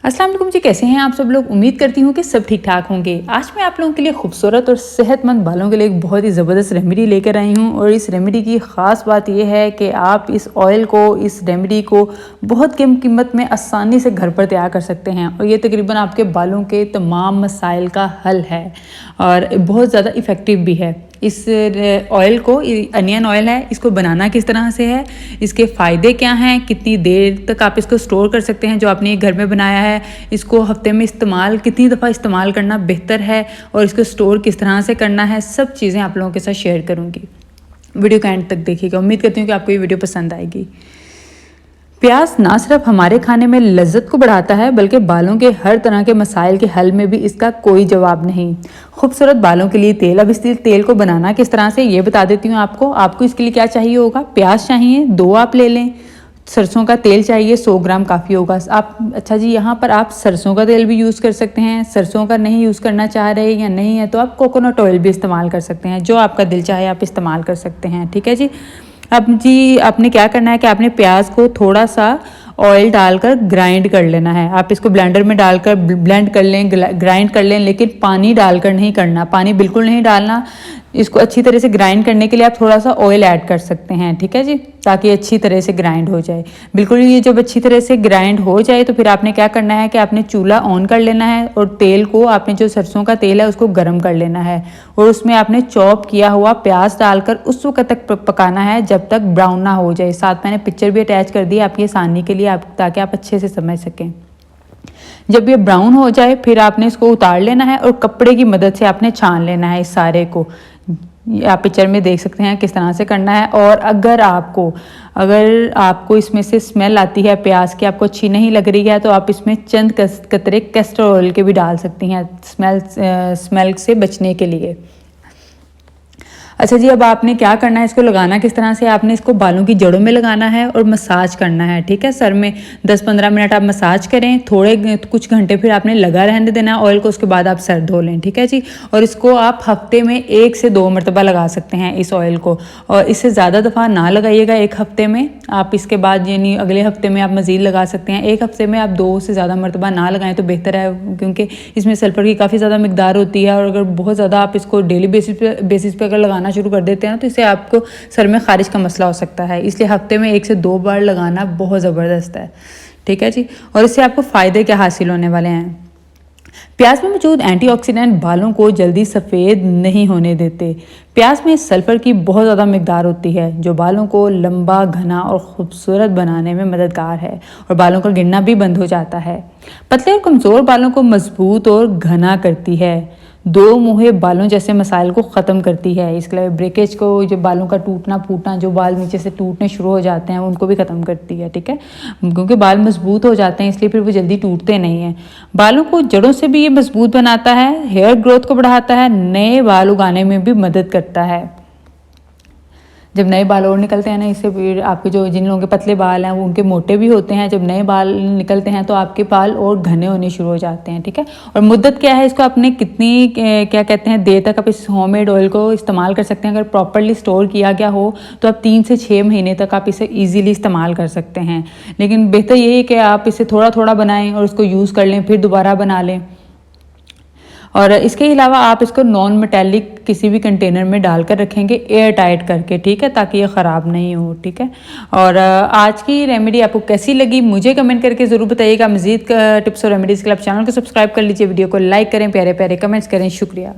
अस्सलाम वालेकुम जी, कैसे हैं आप सब लोग। उम्मीद करती हूँ कि सब ठीक ठाक होंगे। आज मैं आप लोगों के लिए खूबसूरत और सेहतमंद बालों के लिए एक बहुत ही ज़बरदस्त रेमेडी लेकर आई हूँ। और इस रेमेडी की ख़ास बात यह है कि आप इस ऑयल को, इस रेमेडी को बहुत कम कीमत में आसानी से घर पर तैयार कर सकते हैं। और ये तकरीबन आपके बालों के तमाम मसाइल का हल है और बहुत ज़्यादा इफ़ेक्टिव भी है। इस ऑयल को, अनियन ऑयल है, इसको बनाना किस तरह से है, इसके फ़ायदे क्या हैं, कितनी देर तक आप इसको स्टोर कर सकते हैं जो आपने घर में बनाया है, इसको हफ्ते में इस्तेमाल कितनी दफ़ा इस्तेमाल करना बेहतर है और इसको स्टोर किस तरह से करना है, सब चीज़ें आप लोगों के साथ शेयर करूँगी। वीडियो का एंड तक देखिएगा। उम्मीद करती हूँ कि आपको ये वीडियो पसंद आएगी। प्याज ना सिर्फ हमारे खाने में लज्जत को बढ़ाता है बल्कि बालों के हर तरह के मसाइल के हल में भी इसका कोई जवाब नहीं। खूबसूरत बालों के लिए तेल, अब इस तेल को बनाना किस तरह से ये बता देती हूँ आपको इसके लिए क्या चाहिए होगा। प्याज चाहिए 2 आप ले लें। सरसों का तेल चाहिए 100 ग्राम काफ़ी होगा। आप अच्छा जी, यहाँ पर आप सरसों का तेल भी यूज़ कर सकते हैं। सरसों का नहीं यूज़ करना चाह रहे या नहीं है तो आप कोकोनट ऑयल भी इस्तेमाल कर सकते हैं। जो आपका दिल चाहे आप इस्तेमाल कर सकते हैं। ठीक है जी। अब जी, आपने क्या करना है कि आपने प्याज को थोड़ा सा ऑयल डालकर ग्राइंड कर लेना है। आप इसको ब्लेंडर में डालकर ब्लेंड कर लें, ग्राइंड कर लें, लेकिन पानी डालकर नहीं करना, पानी बिल्कुल नहीं डालना। इसको अच्छी तरह से ग्राइंड करने के लिए आप थोड़ा सा ऑयल ऐड कर सकते हैं। ठीक है जी, ताकि अच्छी तरह से ग्राइंड हो जाए। बिल्कुल ये जब अच्छी तरह से ग्राइंड हो जाए तो फिर आपने क्या करना है कि आपने चूल्हा ऑन कर लेना है और तेल को, आपने जो सरसों का तेल है उसको गर्म कर लेना है और उसमें आपने चॉप किया हुआ प्याज डालकर उस वक्त तक पकाना है जब तक ब्राउन ना हो जाए। साथ मैंने पिक्चर भी अटैच कर दी आपकी आसानी के लिए, ताकि आप अच्छे से समझ सकें। जब ये ब्राउन हो जाए फिर आपने इसको उतार लेना है और कपड़े की मदद से आपने छान लेना है इस सारे को। आप पिक्चर में देख सकते हैं किस तरह से करना है। और अगर आपको इसमें से स्मेल आती है प्याज की, आपको अच्छी नहीं लग रही है, तो आप इसमें चंद कतरे कैस्टर ऑयल के भी डाल सकती हैं स्मेल से बचने के लिए। अच्छा जी, अब आपने क्या करना है, इसको लगाना किस तरह से, आपने इसको बालों की जड़ों में लगाना है और मसाज करना है। ठीक है, सर में 10-15 मिनट आप मसाज करें, कुछ घंटे फिर आपने लगा रहने देना ऑयल को, उसके बाद आप सर धो लें। ठीक है जी। और इसको आप हफ्ते में 1 से 2 मरतबा लगा सकते हैं इस ऑयल को, और इससे ज़्यादा दफ़ा ना लगाइएगा एक हफ्ते में। आप इसके बाद यानी अगले हफ्ते में आप मज़ीद लगा सकते हैं। एक हफ्ते में आप 2 से ज़्यादा मरतबा ना लगाएं तो बेहतर है, क्योंकि इसमें सल्फर की काफ़ी ज़्यादा मिकदार होती है। और अगर बहुत ज़्यादा आप इसको डेली बेसिस पे अगर लगाना शुरू कर देते हैं तो इससे आपको सर में खारिज का मसला हो सकता है। इसलिए हफ्ते में 1 से 2 बार लगाना बहुत ज़बरदस्त है। ठीक है जी। और इससे आपको फ़ायदे क्या हासिल होने वाले हैं। प्याज में मौजूद एंटीऑक्सीडेंट बालों को जल्दी सफ़ेद नहीं होने देते। प्याज में सल्फ़र की बहुत ज़्यादा मिकदार होती है जो बालों को लंबा, घना और ख़ूबसूरत बनाने में मददगार है और बालों का गिरना भी बंद हो जाता है। पतले और कमज़ोर बालों को मजबूत और घना करती है। 2 मुहे बालों जैसे मसाइल को ख़त्म करती है। इसके अलावा ब्रेकेज को, जो बालों का टूटना फूटना, जो बाल नीचे से टूटने शुरू हो जाते हैं उनको भी ख़त्म करती है। ठीक है, क्योंकि बाल मजबूत हो जाते हैं इसलिए फिर वो जल्दी टूटते नहीं हैं। बालों को जड़ों से भी ये मजबूत बनाता है, हेयर ग्रोथ को बढ़ाता है, नए बाल उगाने में भी मदद करता है। जब नए बाल और निकलते हैं ना, इससे फिर आपके जिन लोगों के पतले बाल हैं वो उनके मोटे भी होते हैं। जब नए बाल निकलते हैं तो आपके बाल और घने होने शुरू हो जाते हैं। ठीक है। और मुद्दत क्या है, इसको आपने कितनी क्या कहते हैं देर तक आप इस होममेड ऑयल को इस्तेमाल कर सकते हैं। अगर प्रॉपरली स्टोर किया गया हो तो आप 3 से 6 महीने तक आप इसे ईजिली इस्तेमाल कर सकते हैं। लेकिन बेहतर यही है कि आप इसे थोड़ा थोड़ा बनाएं और उसको यूज़ कर लें, फिर दोबारा बना लें। और इसके अलावा आप इसको नॉन मेटेलिक किसी भी कंटेनर में डालकर रखेंगे, एयर टाइट करके। ठीक है, ताकि ये ख़राब नहीं हो। ठीक है। और आज की रेमेडी आपको कैसी लगी मुझे कमेंट करके ज़रूर बताइएगा। मज़ीद टिप्स और रेमेडीज़ के लिए आप चैनल को सब्सक्राइब कर लीजिए, वीडियो को लाइक करें, प्यारे प्यारे कमेंट्स करें। शुक्रिया।